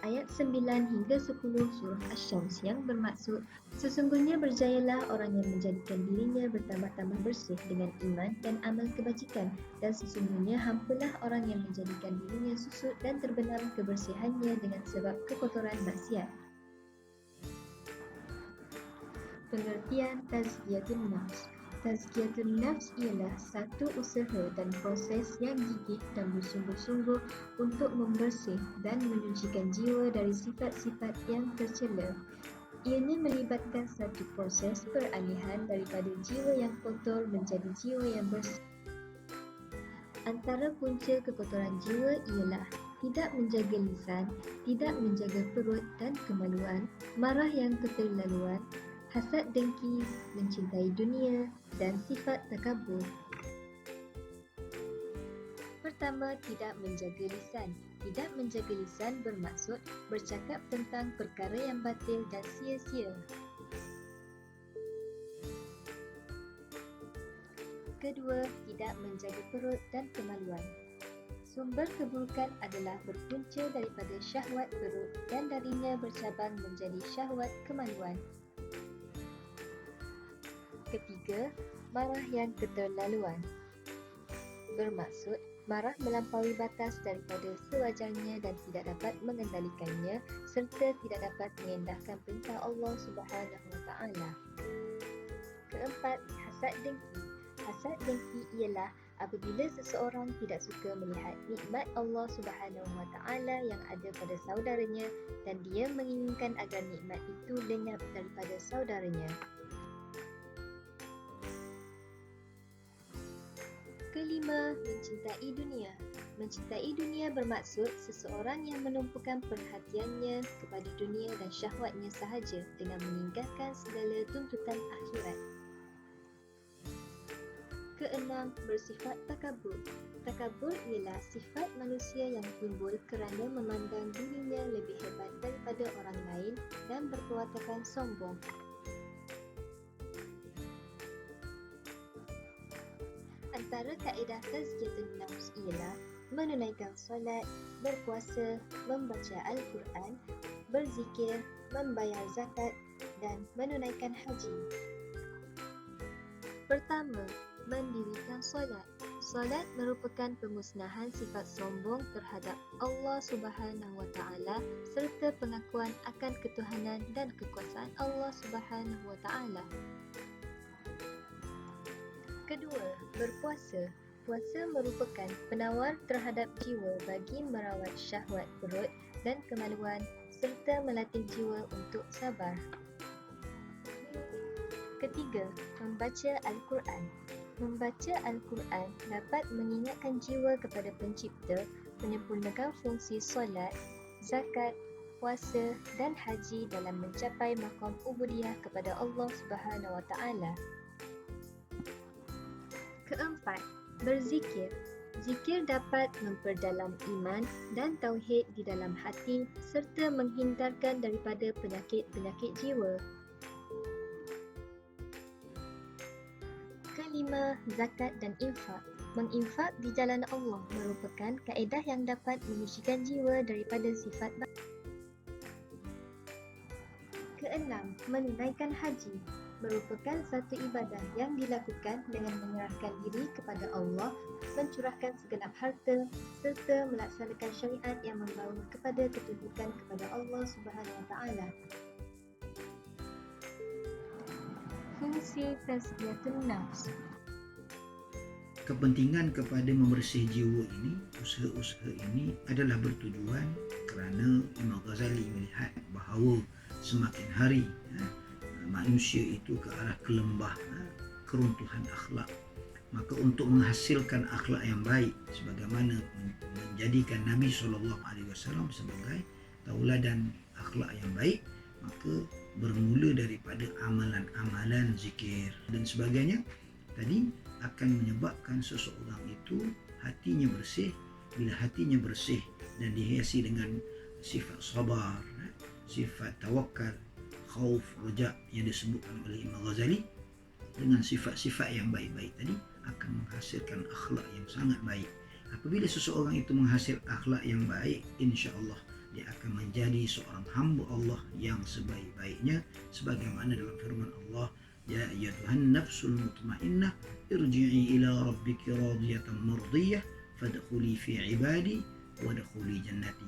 ayat 9 hingga 10 surah Asy-Syams yang bermaksud, sesungguhnya berjayalah orang yang menjadikan dirinya bertambah-tambah bersih dengan iman dan amal kebajikan, dan sesungguhnya hampalah orang yang menjadikan dirinya susut dan terbenam kebersihannya dengan sebab kekotoran maksiat. Pengertian Tazkiyatun Nafs. Tazkiyatun Nafs ialah satu usaha dan proses yang gigih dan bersungguh-sungguh untuk membersih dan menyucikan jiwa dari sifat-sifat yang tercela. Ianya melibatkan satu proses peralihan daripada jiwa yang kotor menjadi jiwa yang bersih. Antara punca kekotoran jiwa ialah tidak menjaga lisan, tidak menjaga perut dan kemaluan, marah yang keterlaluan, hasad dengki, mencintai dunia dan sifat takabur. Pertama, tidak menjaga lisan. Tidak menjaga lisan bermaksud bercakap tentang perkara yang batil dan sia-sia. Kedua, tidak menjaga perut dan kemaluan. Sumber keburukan adalah berpunca daripada syahwat perut dan darinya bercabang menjadi syahwat kemaluan. Ketiga, marah yang keterlaluan. Bermaksud, marah melampaui batas daripada sewajarnya dan tidak dapat mengendalikannya serta tidak dapat mengendahkan perintah Allah Subhanahu Wa Taala. Keempat, hasad dengki. Hasad dengki ialah apabila seseorang tidak suka melihat nikmat Allah Subhanahu Wa Taala yang ada pada saudaranya dan dia menginginkan agar nikmat itu lenyap daripada saudaranya. Kelima, mencintai dunia. Mencintai dunia bermaksud seseorang yang menumpukan perhatiannya kepada dunia dan syahwatnya sahaja dengan meninggalkan segala tuntutan akhirat. Keenam, bersifat takabur. Takabur ialah sifat manusia yang timbul kerana memandang dirinya lebih hebat daripada orang lain dan berperwatakan sombong. Antara kaedah tazkiyatun nafs ialah menunaikan solat, berpuasa, membaca Al-Quran, berzikir, membayar zakat dan menunaikan haji. Pertama, mendirikan solat. Solat merupakan pemusnahan sifat sombong terhadap Allah Subhanahu Wa Taala serta pengakuan akan ketuhanan dan kekuasaan Allah Subhanahu Wa Taala. Kedua, berpuasa. Puasa merupakan penawar terhadap jiwa bagi merawat syahwat perut dan kemaluan serta melatih jiwa untuk sabar. Ketiga, membaca Al-Quran. Membaca Al-Quran dapat mengingatkan jiwa kepada Pencipta, menyempurnakan fungsi solat, zakat, puasa dan haji dalam mencapai maqam ubudiyah kepada Allah Subhanahu Wa Taala. Keempat, berzikir. Zikir dapat memperdalam iman dan tauhid di dalam hati serta menghindarkan daripada penyakit-penyakit jiwa. Kelima, zakat dan infak. Menginfak di jalan Allah merupakan kaedah yang dapat menyucikan jiwa daripada sifat Keenam, menunaikan haji. Merupakan satu ibadah yang dilakukan dengan menyerahkan diri kepada Allah, mencurahkan segenap harta serta melaksanakan syariat yang membawa kepada ketundukan kepada Allah Subhanahu Wa Taala. Fungsi tazkiyatun nafs. Kepentingan kepada membersih jiwa ini, usaha-usaha ini adalah bertujuan kerana Imam Ghazali melihat bahawa semakin hari manusia itu ke arah kelembah keruntuhan akhlak. Maka untuk menghasilkan akhlak yang baik sebagaimana menjadikan Nabi SAW sebagai tauladan akhlak yang baik, maka bermula daripada amalan-amalan zikir dan sebagainya tadi akan menyebabkan seseorang itu hatinya bersih. Bila hatinya bersih dan dihiasi dengan sifat sabar, sifat tawakal, khauf, raja yang disebutkan oleh Imam Ghazali, dengan sifat-sifat yang baik-baik tadi akan menghasilkan akhlak yang sangat baik. Apabila seseorang itu menghasil akhlak yang baik, insya-Allah dia akan menjadi seorang hamba Allah yang sebaik-baiknya, sebagaimana dalam firman Allah, ya ayyatuhan nafsul mutmainnah irji'i ila rabbiki radiyatan mardiyah fadkhuli fi ibadi wadkhuli jannati.